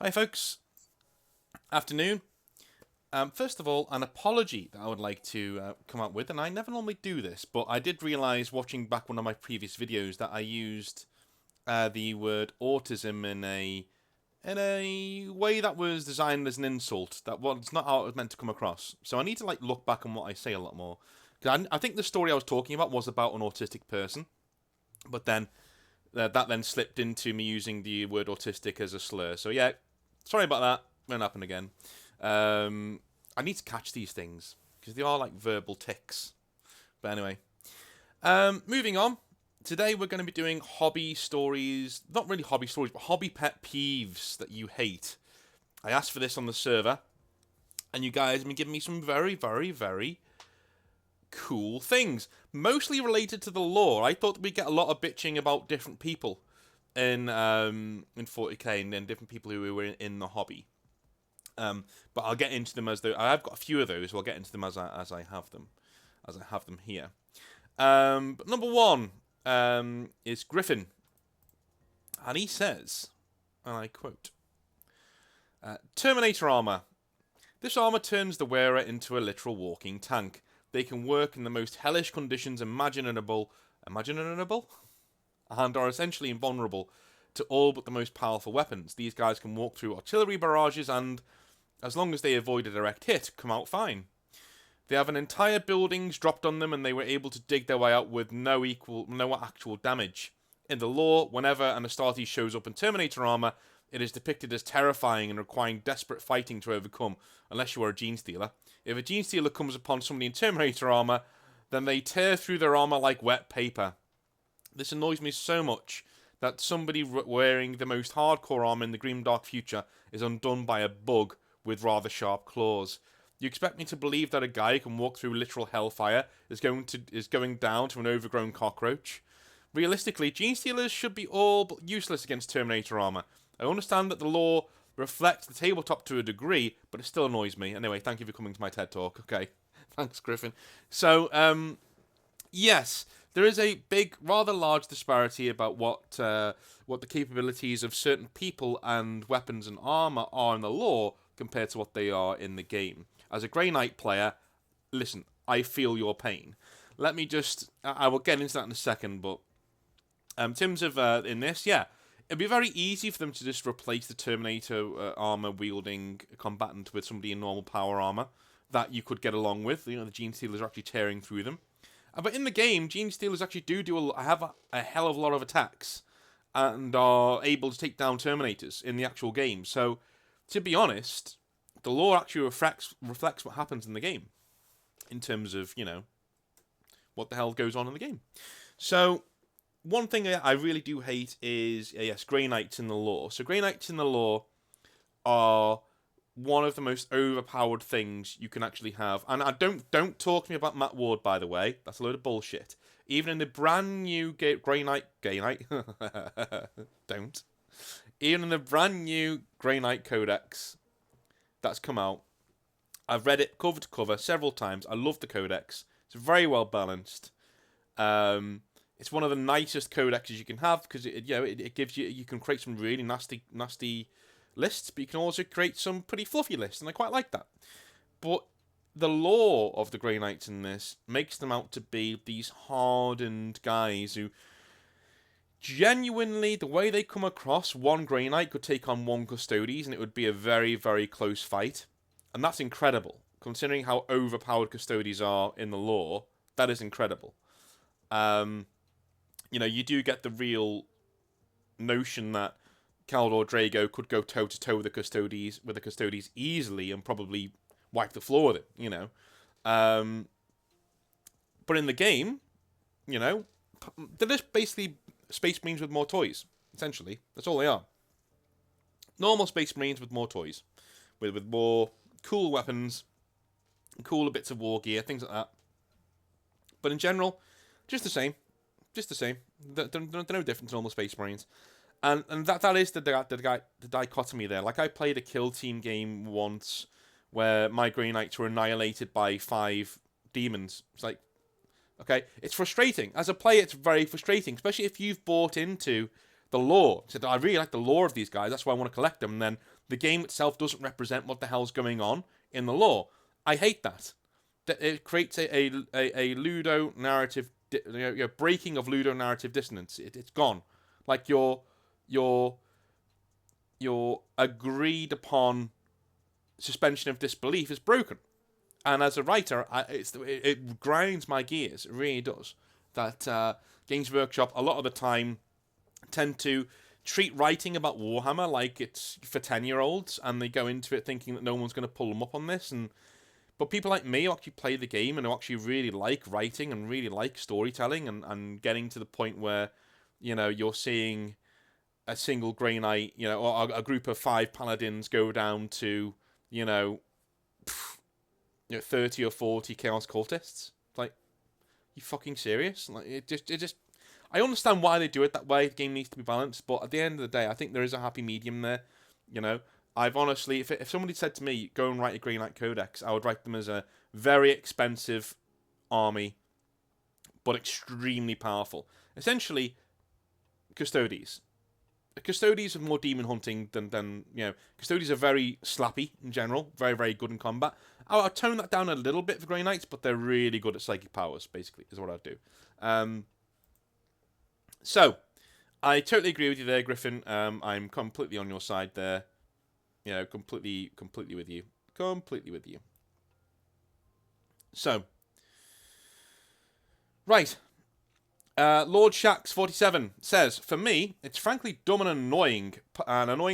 Hi folks, afternoon. First of all, an apology that I would like to come up with, and I never normally do this, but I did realise watching back one of my previous videos that I used the word autism in a way that was designed as an insult. That was not how it was meant to come across. So I need to look back on what I say a lot more. 'Cause I think the story I was talking about was about an autistic person, but then that then slipped into me using the word autistic as a slur. So yeah, sorry about that. Won't happen again. I need to catch these things because they are like verbal tics. But anyway, moving on. Today we're going to be doing hobby stories. Not really hobby stories, but hobby pet peeves that you hate. I asked for this on the server, and you guys have been giving me some very, very, very cool things. Mostly related to the lore. I thought we'd get a lot of bitching about different people in 40k and then different people who were in the hobby. But I'll get into them as though I've got a few of those. So I'll get into them as I have them here. But number one is Griffin, and he says, and I quote, "Terminator armor. This armor turns the wearer into a literal walking tank. They can work in the most hellish conditions imaginable, and are essentially invulnerable to all but the most powerful weapons. These guys can walk through artillery barrages and, as long as they avoid a direct hit, come out fine. They have an entire buildings dropped on them, and they were able to dig their way out with no actual damage. In the lore, whenever an Astartes shows up in Terminator armor, it is depicted as terrifying and requiring desperate fighting to overcome, unless you are a gene stealer. If a gene stealer comes upon somebody in Terminator armor, then they tear through their armor like wet paper. This annoys me so much that somebody wearing the most hardcore armor in the grimdark future is undone by a bug with rather sharp claws. You expect me to believe that a guy who can walk through literal hellfire is going down to an overgrown cockroach? Realistically, gene stealers should be all but useless against Terminator armor. I understand that the lore reflects the tabletop to a degree, but it still annoys me. Anyway, thank you for coming to my TED Talk. Okay, thanks, Griffin. So, yes, there is a big, rather large disparity about what the capabilities of certain people and weapons and armor are in the lore compared to what they are in the game. As a Grey Knight player, listen, I feel your pain. Let me I will get into that in a second, but in terms of in this, yeah, it'd be very easy for them to just replace the Terminator armor-wielding combatant with somebody in normal power armor that you could get along with. You know, the Gene Stealers are actually tearing through them. But in the game, Gene Stealers actually have a hell of a lot of attacks and are able to take down Terminators in the actual game. So, to be honest, the lore actually reflects what happens in the game in terms of, what the hell goes on in the game. So, one thing I really do hate is, yes, Grey Knights in the lore. So, Grey Knights in the lore are one of the most overpowered things you can actually have. And don't talk to me about Matt Ward, by the way. That's a load of bullshit. Even in the brand new Grey Knight... don't. Even in the brand new Grey Knight Codex that's come out, I've read it cover to cover several times. I love the Codex. It's very well balanced. It's one of the nicest codexes you can have because it gives you can create some really nasty lists, but you can also create some pretty fluffy lists, and I quite like that. But the lore of the Grey Knights in this makes them out to be these hardened guys who genuinely, the way they come across, one Grey Knight could take on one Custodes, and it would be a very, very close fight. And that's incredible. Considering how overpowered Custodes are in the lore, that is incredible. You do get the real notion that Caldor Drago could go toe-to-toe with the Custodes easily and probably wipe the floor with it, But in the game, they're just basically Space Marines with more toys, essentially. That's all they are. Normal Space Marines with more toys. With more cool weapons, cooler bits of war gear, things like that. But in general, just the same. Just the same. They're no different to normal Space Marines. And that is the dichotomy there. Like, I played a kill team game once where my Grey Knights were annihilated by 5 demons. It's like, okay, it's frustrating. As a player, it's very frustrating, especially if you've bought into the lore. Said, I really like the lore of these guys. That's why I want to collect them. And then the game itself doesn't represent what the hell's going on in the lore. I hate that. It creates a Ludo narrative, breaking of Ludo narrative dissonance. It's gone. Like your agreed upon suspension of disbelief is broken. And as a writer, it grinds my gears. It really does. That Games Workshop, a lot of the time, tend to treat writing about Warhammer like it's for 10-year-olds, and they go into it thinking that no one's going to pull them up on this. But people like me who actually play the game and who actually really like writing and really like storytelling and getting to the point where, you're seeing a single Grey Knight, or a group of 5 paladins go down to, 30 or 40 Chaos Cultists. Like, you fucking serious? Like, it just. I understand why they do it that way. The game needs to be balanced, but at the end of the day, I think there is a happy medium there. I've honestly, if somebody said to me, go and write a Grey Knight Codex, I would write them as a very expensive army, but extremely powerful. Essentially, Custodes. Custodes have more demon hunting than Custodes are very slappy in general, very, very good in combat. I'll tone that down a little bit for Grey Knights, but they're really good at psychic powers, basically, is what I'd do. So, I totally agree with you there, Griffin. I'm completely on your side there. Completely with you. Completely with you. So, right. Lord Shax47 says, for me, it's frankly dumb and annoying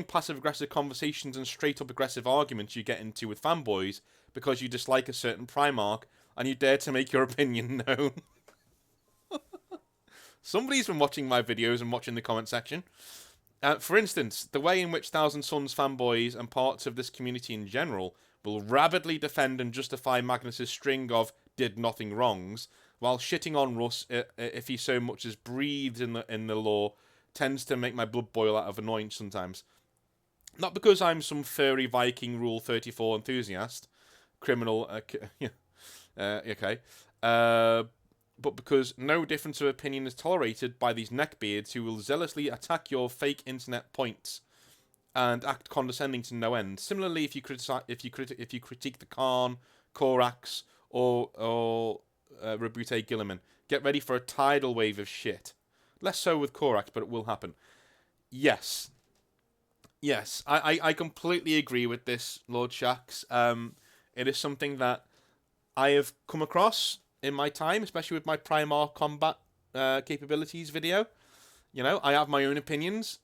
passive-aggressive conversations and straight-up aggressive arguments you get into with fanboys because you dislike a certain Primarch and you dare to make your opinion known. Somebody's been watching my videos and watching the comment section. For instance, the way in which Thousand Sons fanboys and parts of this community in general will rabidly defend and justify Magnus's string of did nothing wrongs, while shitting on Russ if he so much as breathes in the lore, tends to make my blood boil out of annoyance sometimes. Not because I'm some furry Viking Rule 34 enthusiast, criminal, okay, but because no difference of opinion is tolerated by these neckbeards who will zealously attack your fake internet points and act condescending to no end. Similarly, if you critique the Khan, Korax, or Rebute Gilliman, get ready for a tidal wave of shit. Less so with Korax, but it will happen. Yes, I completely agree with this, Lord Shax. It is something that I have come across in my time, especially with my Primarch combat capabilities video. I have my own opinions,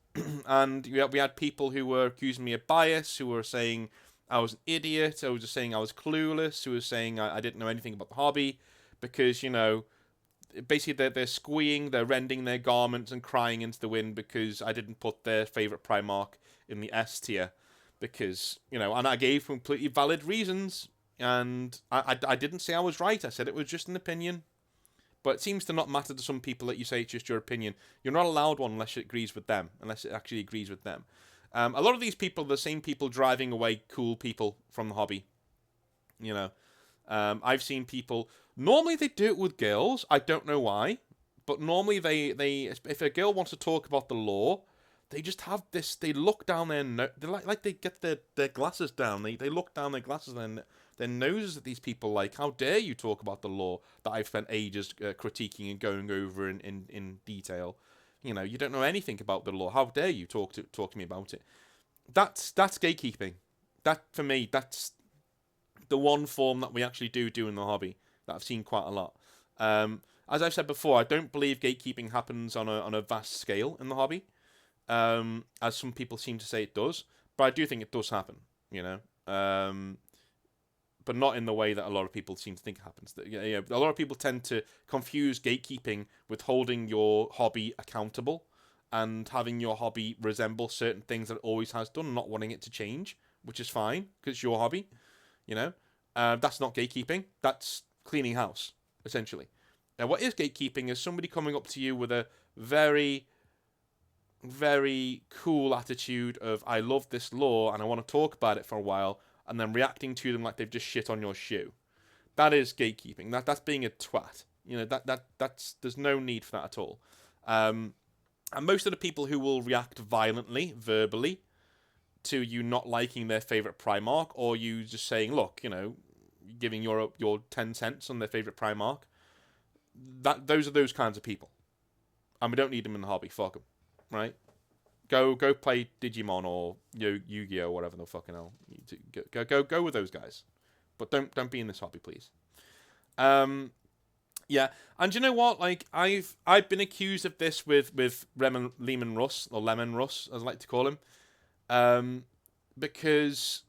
and we had people who were accusing me of bias, who were saying I was an idiot, who were just saying I was clueless, who were saying I didn't know anything about the hobby, because, basically they're squeeing, they're rending their garments and crying into the wind because I didn't put their favourite Primarch in the S tier, because, and I gave completely valid reasons. And I didn't say I was right. I said it was just an opinion. But it seems to not matter to some people that you say it's just your opinion. You're not allowed one unless it agrees with them. Unless it actually agrees with them. A lot of these people are the same people driving away cool people from the hobby. I've seen people... Normally they do it with girls. I don't know why. But normally they if a girl wants to talk about the lore, they just have this... They look down their... They like they get their glasses down. They look down their glasses and... Their noses at these people like, how dare you talk about the lore that I've spent ages critiquing and going over in detail. You don't know anything about the lore. How dare you talk to me about it? That's gatekeeping. That, for me, that's the one form that we actually do in the hobby that I've seen quite a lot. As I've said before, I don't believe gatekeeping happens on a vast scale in the hobby, as some people seem to say it does. But I do think it does happen, but not in the way that a lot of people seem to think it happens. A lot of people tend to confuse gatekeeping with holding your hobby accountable and having your hobby resemble certain things that it always has done and not wanting it to change, which is fine, because it's your hobby, That's not gatekeeping. That's cleaning house, essentially. Now, what is gatekeeping is somebody coming up to you with a very, very cool attitude of, I love this lore and I want to talk about it for a while, and then reacting to them like they've just shit on your shoe. That is gatekeeping. That's being a twat. That's there's no need for that at all. And most of the people who will react violently, verbally, to you not liking their favourite Primarch, or you just saying, look, giving your 10 cents on their favourite Primarch, those are those kinds of people. And we don't need them in the hobby. Fuck them. Right? Go play Digimon or Yu-Gi-Oh! Or whatever the fucking hell. Go with those guys. But don't be in this hobby, please. Yeah, and you know what? Like I've been accused of this with Lehman Russ, or Lemon Russ, as I like to call him, because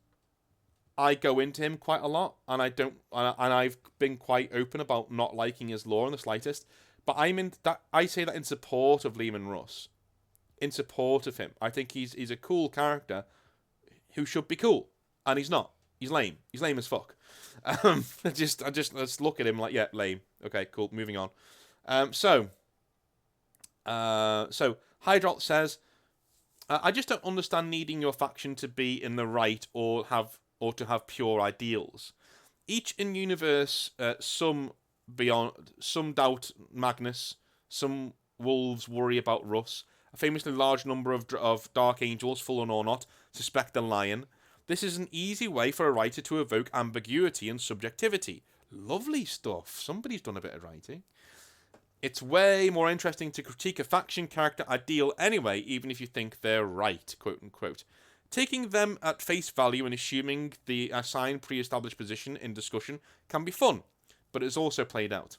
I go into him quite a lot, and I've been quite open about not liking his lore in the slightest. But I say that in support of Lehman Russ, in support of him. I think he's a cool character who should be cool, and he's not. He's lame. He's lame as fuck. I just let's look at him like, yeah, lame. Okay, cool. Moving on. So Hydrault says, I just don't understand needing your faction to be in the right or to have pure ideals. Each in universe, some doubt Magnus, some wolves worry about Russ. A famously large number of Dark Angels, fallen or not, suspect the Lion. This is an easy way for a writer to evoke ambiguity and subjectivity. Lovely stuff. Somebody's done a bit of writing. It's way more interesting to critique a faction character ideal anyway, even if you think they're right, quote unquote. Taking them at face value and assuming the assigned pre-established position in discussion can be fun, but it's also played out.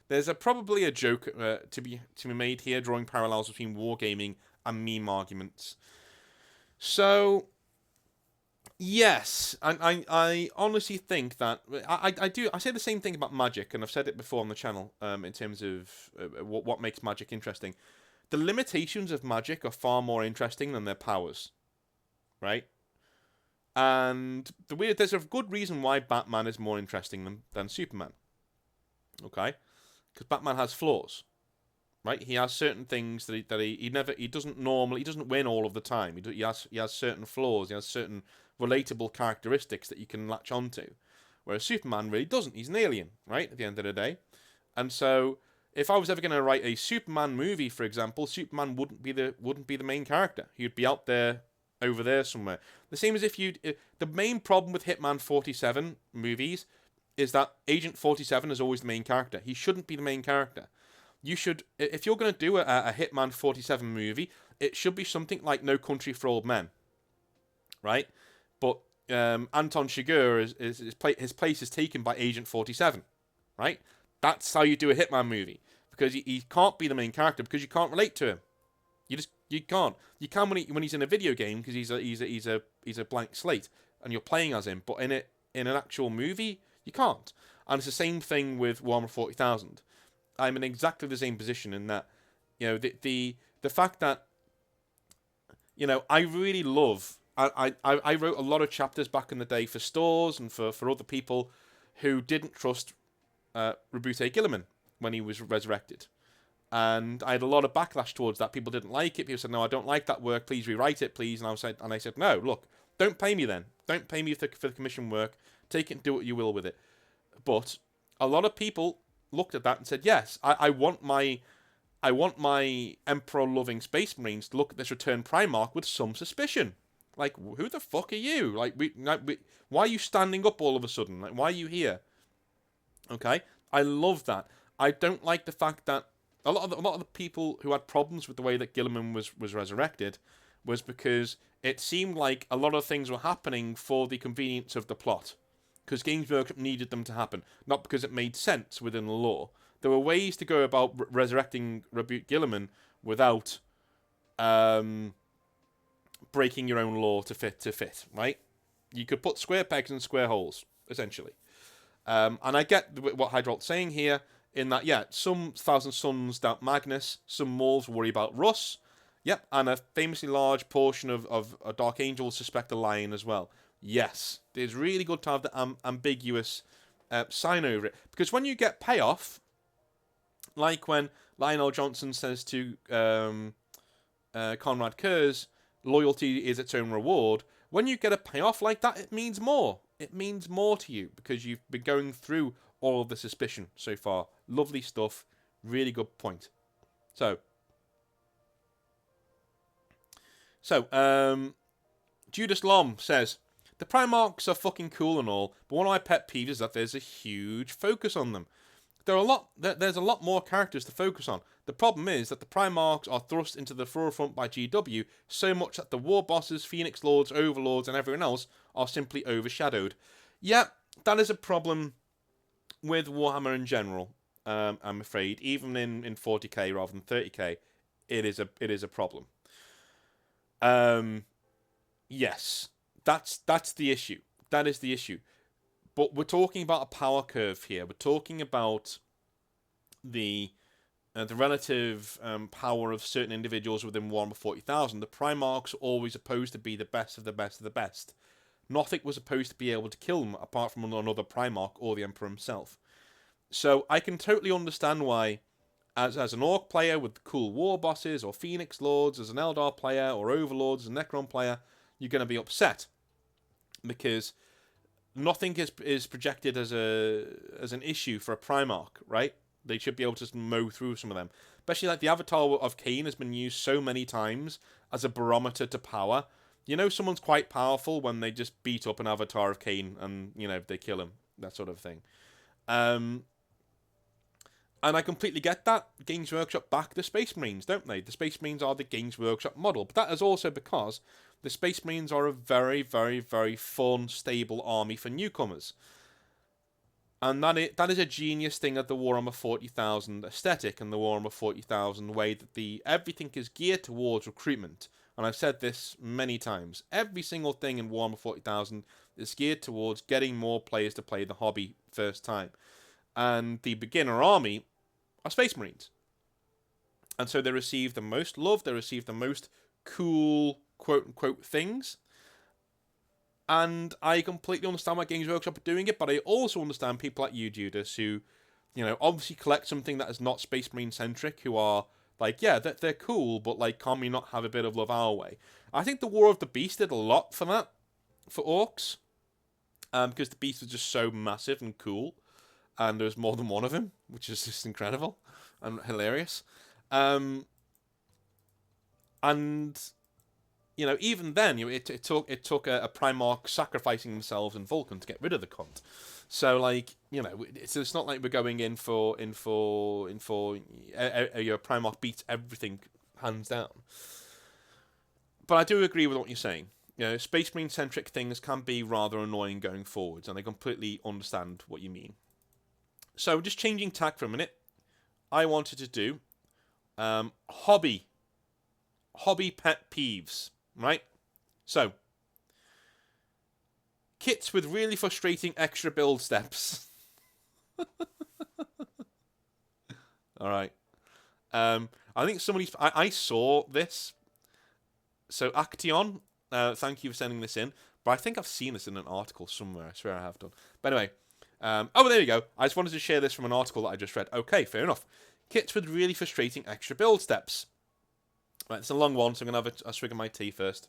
There's probably a joke to be made here, drawing parallels between wargaming and meme arguments. So, yes, I honestly think that I say the same thing about Magic, and I've said it before on the channel. In terms of what makes Magic interesting, the limitations of Magic are far more interesting than their powers, right? And there's a good reason why Batman is more interesting than Superman. Okay, because Batman has flaws, right? He has certain things that he doesn't win all of the time. He has certain flaws. He has certain relatable characteristics that you can latch onto, whereas Superman really doesn't. He's an alien, right? At the end of the day, and so if I was ever going to write a Superman movie, for example, Superman wouldn't be the main character. He'd be out there, over there somewhere. The same as the main problem with Hitman 47 movies is that Agent 47 is always the main character. He shouldn't be the main character. You should, if you're going to do a Hitman 47 movie, it should be something like No Country for Old Men, right? But Anton Chigurh his place is taken by Agent 47, right? That's how you do a Hitman movie, because he can't be the main character because you can't relate to him. You can't. You can when he's in a video game because he's a blank slate and you're playing as him. But in an actual movie, you can't. And it's the same thing with Warhammer 40,000. I'm in exactly the same position in that, the fact that, I really love. I wrote a lot of chapters back in the day for stores and for other people who didn't trust Rabute Gilliman when he was resurrected. And I had a lot of backlash towards that. People didn't like it. People said, no, I don't like that work. Please rewrite it, please. And I said, no, look, don't pay me then. Don't pay me for the commission work. Take it and do what you will with it. But a lot of people looked at that and said, yes, I want my Emperor-loving Space Marines to look at this Return Primarch with some suspicion. Like, who the fuck are you? Why are you standing up all of a sudden? Like, why are you here? Okay? I love that. I don't like the fact that a lot of the people who had problems with the way that Gilliman was resurrected was because it seemed like a lot of things were happening for the convenience of the plot. Because Games Workshop needed them to happen, not because it made sense within the lore. There were ways to go about resurrecting Rabute Gilliman without breaking your own lore to fit, right? You could put square pegs in square holes, essentially. And I get what Hydrault's saying here, in that, yeah, some Thousand Suns doubt Magnus, some Mauls worry about Russ, yep, and a famously large portion of Dark Angels suspect the Lion as well. Yes, it's really good to have the ambiguous sign over it, because when you get payoff, like when Lionel Johnson says to Conrad Kurz, loyalty is its own reward, when you get a payoff like that, it means more. It means more to you, because you've been going through all of the suspicion so far. Lovely stuff. Really good point. So, So, Judas Lom says, the Primarchs are fucking cool and all, but one of my pet peeves is that there's a huge focus on them. There's a lot more characters to focus on. The problem is that the Primarchs are thrust into the forefront by GW so much that the War Bosses, Phoenix Lords, Overlords, and everyone else are simply overshadowed. Yeah, that is a problem with Warhammer in general. I'm afraid, even in 40k rather than 30k, it is a problem. Yes, that's the issue. That is the issue. But we're talking about a power curve here. We're talking about the relative power of certain individuals within Warhammer 40,000. The Primarchs are always supposed to be the best of the best of the best. Nothing was supposed to be able to kill them apart from another Primarch or the Emperor himself. So I can totally understand why, as an Orc player with cool War Bosses, or Phoenix Lords, as an Eldar player, or Overlords, as a Necron player, you're going to be upset. Because nothing is projected as an issue for a Primarch, right? They should be able to just mow through some of them. Especially like the Avatar of Cain has been used so many times as a barometer to power. You know someone's quite powerful when they just beat up an Avatar of Cain and, they kill him. That sort of thing. And I completely get that. Games Workshop back the Space Marines, don't they? The Space Marines are the Games Workshop model. But that is also because the Space Marines are a very, very, very fun, stable army for newcomers. And that is a genius thing of the Warhammer 40,000 aesthetic and the Warhammer 40,000 way that everything is geared towards recruitment. And I've said this many times. Every single thing in Warhammer 40,000 is geared towards getting more players to play the hobby first time. And the beginner army are Space Marines. And so they receive the most love, they receive the most cool, quote-unquote, things. And I completely understand why Games Workshop are doing it, but I also understand people like you, Judas, who, obviously collect something that is not Space Marine-centric, who are like, yeah, they're cool, but, like, can't we not have a bit of love our way? I think the War of the Beast did a lot for that, for Orcs, because the Beast was just so massive and cool. And there's more than one of him, which is just incredible and hilarious. And even then, it took a Primarch sacrificing themselves in Vulcan to get rid of the cunt. So, like, it's not like we're going in for Primarch beats everything hands down. But I do agree with what you're saying. Space Marine centric things can be rather annoying going forwards, and I completely understand what you mean. So, just changing tack for a minute, I wanted to do hobby pet peeves, right? So, kits with really frustrating extra build steps. Alright. I think I saw this. So, Action, thank you for sending this in. But I think I've seen this in an article somewhere. I swear I have done. But anyway. There you go. I just wanted to share this from an article that I just read. Okay, fair enough. Kits with really frustrating extra build steps. Right, it's a long one, so I'm going to have a swig of my tea first.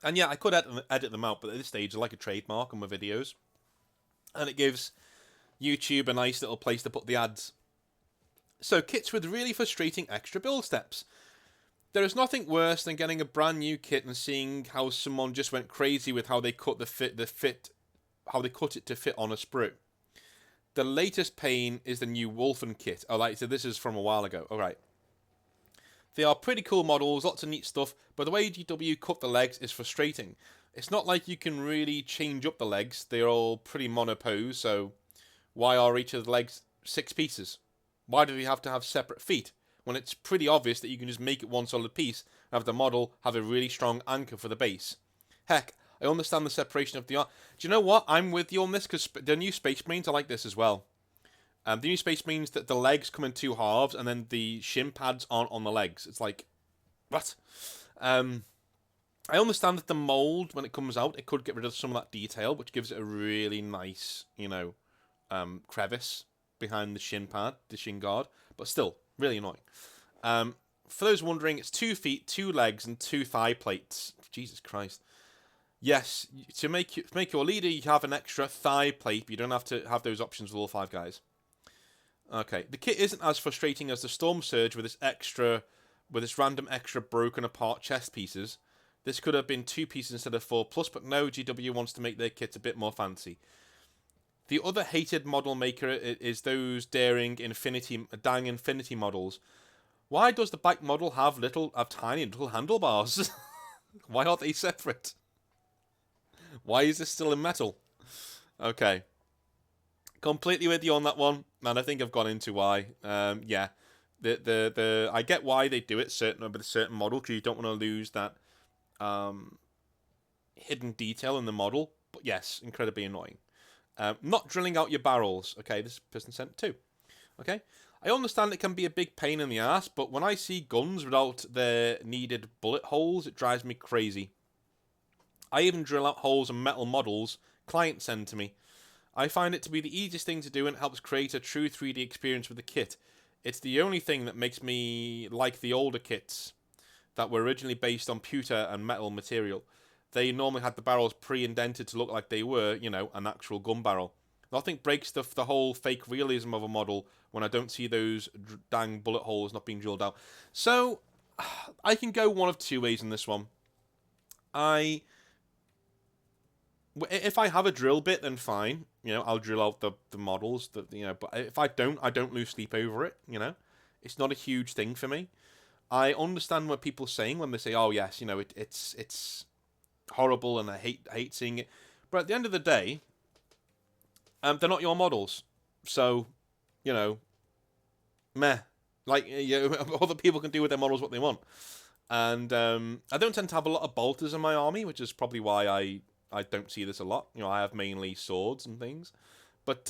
And yeah, I could edit them out, but at this stage, I like a trademark on my videos. And it gives YouTube a nice little place to put the ads. So, kits with really frustrating extra build steps. There is nothing worse than getting a brand new kit and seeing how someone just went crazy with how they cut how they cut it to fit on a sprue. The latest pain is the new Wolfen kit. So this is from a while ago. Alright. They are pretty cool models, lots of neat stuff, but the way GW cut the legs is frustrating. It's not like you can really change up the legs. They're all pretty monopose, so why are each of the legs 6 pieces? Why do we have to have separate feet? When it's pretty obvious that you can just make it one solid piece and have the model have a really strong anchor for the base. Heck, I understand the separation of the arm. Do you know what? I'm with you on this, because the new Space Marines are like this as well. The new Space Marines, that the legs come in 2 halves, and then the shin pads aren't on the legs. It's like, what? I understand that the mold, when it comes out, it could get rid of some of that detail, which gives it a really nice, crevice behind the shin pad, the shin guard, but still, really annoying. For those wondering, it's 2 feet, 2 legs, and 2 thigh plates. Jesus Christ. Yes, to make your leader, you have an extra thigh plate, but you don't have to have those options with all 5 guys. Okay, the kit isn't as frustrating as the Storm Surge with its random extra broken apart chest pieces. This could have been 2 pieces instead of 4 plus, but no, GW wants to make their kit a bit more fancy. The other hated model maker is those dang infinity models. Why does the bike model have tiny little handlebars? Why aren't they separate? Why is this still in metal? Okay. Completely with you on that one, and I think I've gone into why. Yeah, I get why they do it with a certain model, because you don't want to lose that hidden detail in the model. But yes, incredibly annoying. Not drilling out your barrels. Okay, this person sent 2. Okay, I understand it can be a big pain in the ass, but when I see guns without their needed bullet holes, it drives me crazy. I even drill out holes in metal models clients send to me. I find it to be the easiest thing to do, and it helps create a true 3D experience with the kit. It's the only thing that makes me like the older kits that were originally based on pewter and metal material. They normally had the barrels pre-indented to look like they were, an actual gun barrel. Nothing breaks the whole fake realism of a model when I don't see those dang bullet holes not being drilled out. So, I can go one of 2 ways in this one. If I have a drill bit, then fine. I'll drill out the models. But if I don't lose sleep over it. It's not a huge thing for me. I understand what people are saying when they say, "Oh yes, it's horrible," and I hate seeing it. But at the end of the day, they're not your models, so meh. Like other people can do with their models what they want. And I don't tend to have a lot of bolters in my army, which is probably why I don't see this a lot. I have mainly swords and things. But,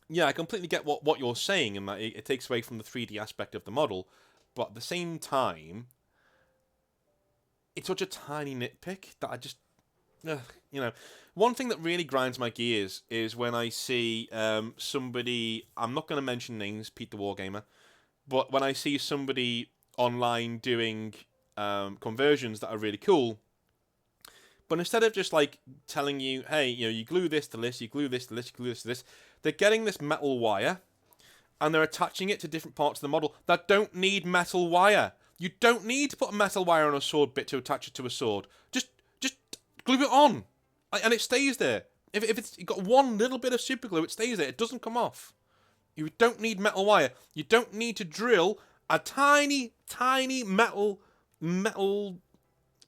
yeah, I completely get what you're saying, in that it takes away from the 3D aspect of the model. But at the same time, it's such a tiny nitpick that I just... One thing that really grinds my gears is when I see somebody... I'm not going to mention names, Pete the Wargamer. But when I see somebody online doing conversions that are really cool... But instead of just telling you, hey, you glue this to this, you glue this to this, you glue this to this, they're getting this metal wire and they're attaching it to different parts of the model that don't need metal wire. You don't need to put a metal wire on a sword bit to attach it to a sword. Just glue it on, and it stays there. If it's got one little bit of super glue, it stays there. It doesn't come off. You don't need metal wire. You don't need to drill a tiny metal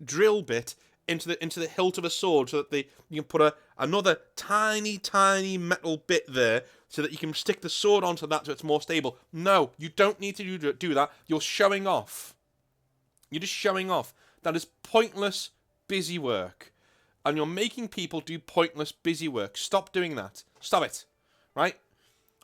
drill bit into the hilt of a sword, so that you can put another tiny metal bit there, so that you can stick the sword onto that so it's more stable. No, you don't need to do that. You're showing off. You're just showing off. That is pointless busy work, and you're making people do pointless busy work. Stop doing that. Stop it. Right?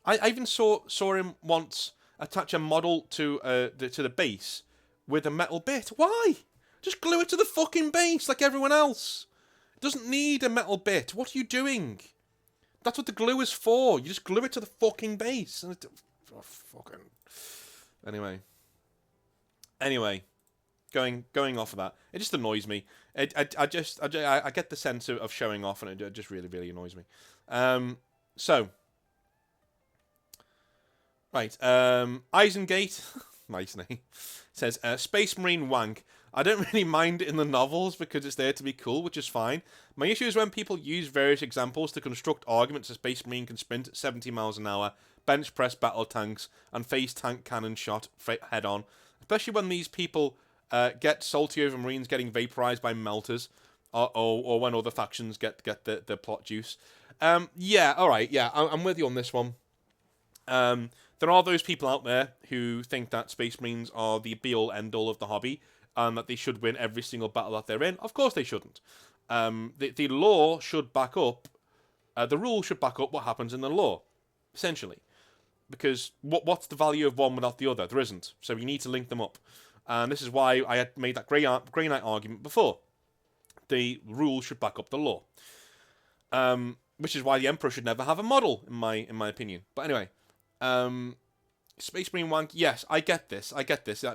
I even saw him once attach a model to the base with a metal bit. Why? Just glue it to the fucking base like everyone else. It doesn't need a metal bit. What are you doing? That's what the glue is for. You just glue it to the fucking base. And fucking... Anyway, going off of that, it just annoys me. I get the sense of showing off, and it just really annoys me. So, right, Isengate, nice name, says, Space Marine wank. I don't really mind it in the novels because it's there to be cool, which is fine. My issue is when people use various examples to construct arguments a Space Marine can sprint at 70 miles an hour, bench press battle tanks, and face tank cannon shot head on. Especially when these people get salty over Marines getting vaporized by melters, or when other factions get the plot juice. Yeah, alright, yeah, I'm with you on this one. There are those people out there who think that Space Marines are the be-all, end-all of the hobby, and that they should win every single battle that they're in. Of course they shouldn't. The law should back up, the rule should back up what happens in the law, essentially. Because what's the value of one without the other? There isn't. So you need to link them up. And this is why I had made that Grey Knight argument before. The rule should back up the law. Which is why the Emperor should never have a model, in my opinion. But anyway, Space Marine wank, yes, I get this.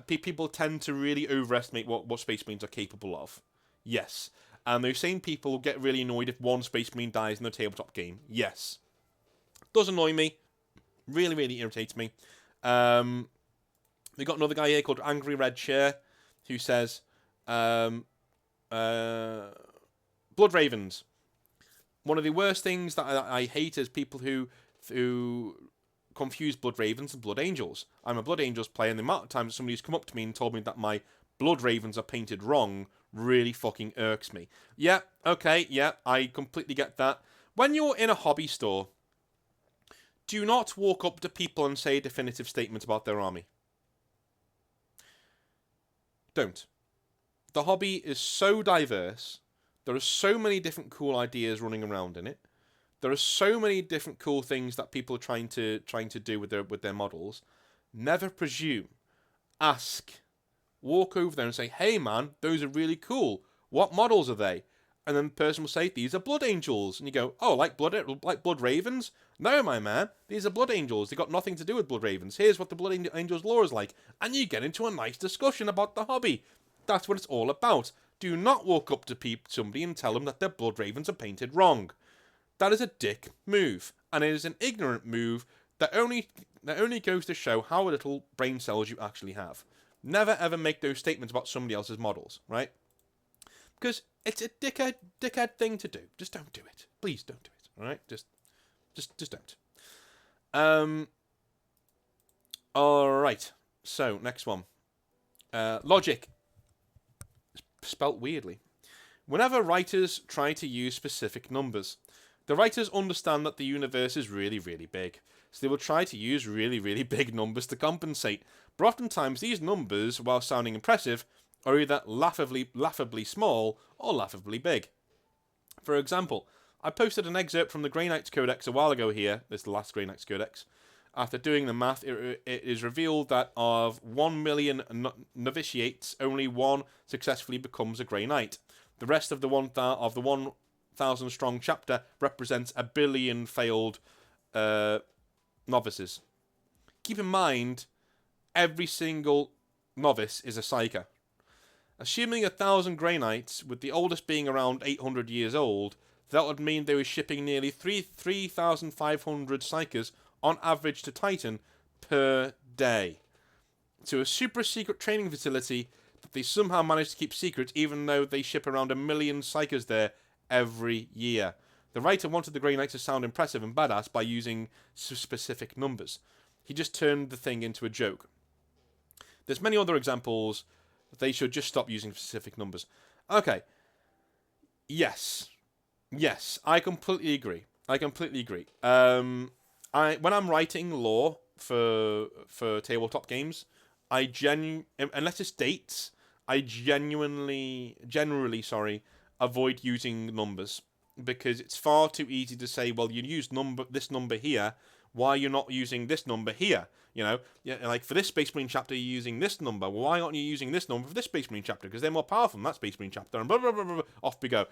People tend to really overestimate what Space Marines are capable of. Yes. And those same people get really annoyed if one Space Marine dies in a tabletop game. Yes. Does annoy me. Really, really irritates me. We got another guy here called Angry Red Chair, who says, Blood Ravens. One of the worst things that I hate is people who confuse Blood Ravens and Blood Angels. I'm a Blood Angels player, and the amount of times somebody's come up to me and told me that my Blood Ravens are painted wrong really fucking irks me. Yeah, okay, yeah, I completely get that. When you're in a hobby store, do not walk up to people and say a definitive statement about their army. Don't. The hobby is so diverse. There are so many different cool ideas running around in it. There are so many different cool things that people are trying to do with their models. Never presume. Ask. Walk over there and say, "Hey man, those are really cool. What models are they?" And then the person will say, "These are Blood Angels." And you go, "Oh, like Blood Ravens?" "No, my man. These are Blood Angels. They got nothing to do with Blood Ravens. Here's what the Blood Angels lore is like." And you get into a nice discussion about the hobby. That's what it's all about. Do not walk up to somebody and tell them that their Blood Ravens are painted wrong. That is a dick move, and it is an ignorant move that only goes to show how little brain cells you actually have. Never ever make those statements about somebody else's models, right? Because it's a dickhead thing to do. Just don't do it. Please don't do it. All right? Just don't. All right. So next one. Logic. Spelt weirdly. Whenever writers try to use specific numbers, the writers understand that the universe is really, really big, so they will try to use really, really big numbers to compensate. But oftentimes these numbers, while sounding impressive, are either laughably small or laughably big. For example, I posted an excerpt from the Grey Knights Codex a while ago here. This is the last Grey Knights Codex. After doing the math, it is revealed that of 1 million novitiates, only one successfully becomes a Grey Knight. The rest of the 1,000 strong chapter represents 1 billion failed novices. Keep in mind, every single novice is a psyker. Assuming 1,000 Grey Knights, with the oldest being around 800 years old, that would mean they were shipping nearly 3,500 psykers on average to Titan per day, to a super secret training facility that they somehow managed to keep secret, even though they ship around 1 million psykers there every year. The writer wanted the Grey Knights to sound impressive and badass by using specific numbers. He just turned the thing into a joke. There's many other examples. They should just stop using specific numbers. Okay. Yes, I completely agree. When I'm writing lore for tabletop games, unless it's dates, I generally avoid using numbers, because it's far too easy to say, well, you use this number here, why you're not using this number here? You know, yeah, like for this Space Marine chapter, you're using this number. Well, why aren't you using this number for this Space Marine chapter? Because they're more powerful than that Space Marine chapter, and blah blah blah blah. Off we go.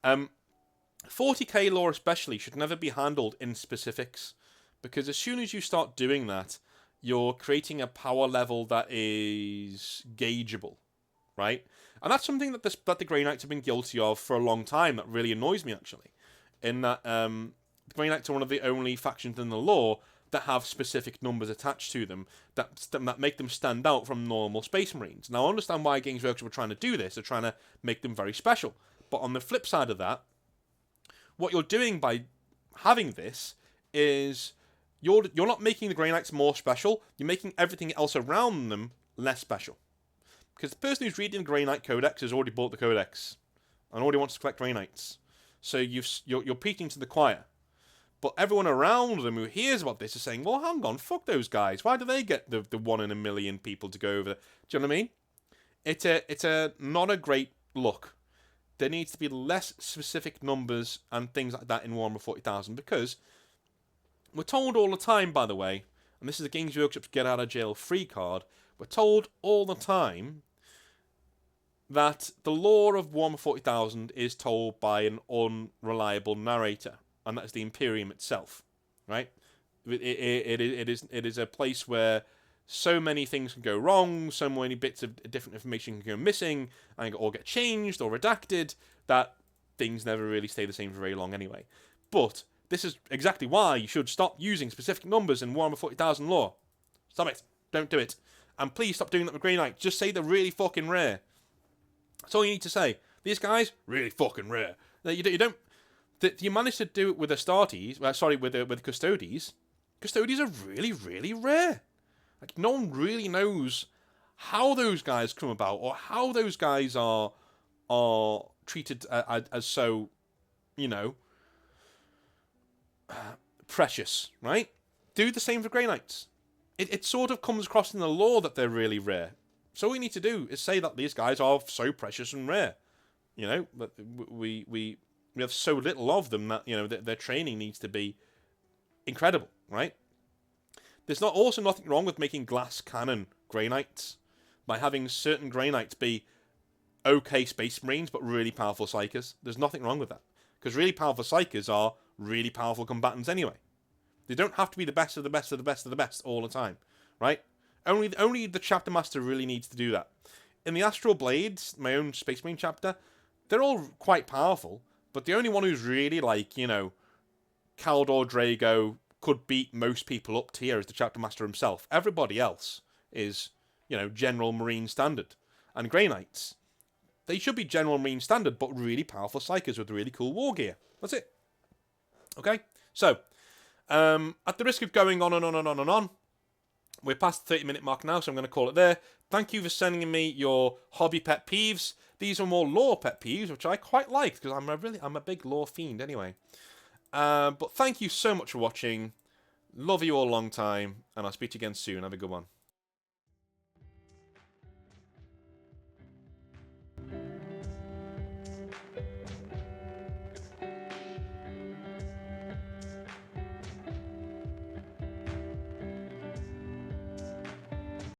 40k lore especially should never be handled in specifics, because as soon as you start doing that, you're creating a power level that is gaugeable, right? And that's something that the Grey Knights have been guilty of for a long time. That really annoys me, actually. In that the Grey Knights are one of the only factions in the lore that have specific numbers attached to them that make them stand out from normal Space Marines. Now, I understand why Games Workshop are trying to do this. They're trying to make them very special. But on the flip side of that, what you're doing by having this is you're not making the Grey Knights more special. You're making everything else around them less special. Because the person who's reading the Grey Knight Codex has already bought the Codex and already wants to collect Grey Knights. So you're preaching to the choir. But everyone around them who hears about this is saying, well, hang on, fuck those guys. Why do they get the 1 in a million people to go over there? Do you know what I mean? It's not a great look. There needs to be less specific numbers and things like that in Warhammer 40,000, because we're told all the time, by the way, and this is the Games Workshop's get out of jail free card, we're told all the time that the lore of Warhammer 40,000 is told by an unreliable narrator, and that is the Imperium itself, right? It is a place where so many things can go wrong, so many bits of different information can go missing, or get changed or redacted, that things never really stay the same for very long anyway. But This is exactly why you should stop using specific numbers in Warhammer 40,000 lore. Stop it. Don't do it. And please stop doing that with Grey Knights. Just say they're really fucking rare. That's all you need to say. These guys, really fucking rare. You don't. You manage to do it with Astartes. With Custodes. Custodes are really, really rare. Like, no one really knows how those guys come about or how those guys are treated as so, precious, right? Do the same for Grey Knights. It sort of comes across in the lore that they're really rare. So all we need to do is say that these guys are so precious and rare. But we have so little of them that their training needs to be incredible, right? There's also nothing wrong with making glass cannon Grey Knights by having certain Grey Knights be okay Space Marines but really powerful Psykers. There's nothing wrong with that. Because really powerful Psykers are really powerful combatants anyway. They don't have to be the best of the best of the best of the best all the time, right? Only the Chapter Master really needs to do that. In the Astral Blades, my own Space Marine chapter, they're all quite powerful, but the only one who's really Kaldor Drago could beat most people up tier is the Chapter Master himself. Everybody else is, General Marine Standard. And Grey Knights, they should be General Marine Standard, but really powerful Psykers with really cool war gear. That's it. Okay? So, at the risk of going on and on and on and on, we're past the 30-minute mark now, so I'm going to call it there. Thank you for sending me your hobby pet peeves. These are more lore pet peeves, which I quite like, because I'm a big lore fiend anyway. But thank you so much for watching. Love you all a long time, and I'll speak to you again soon. Have a good one.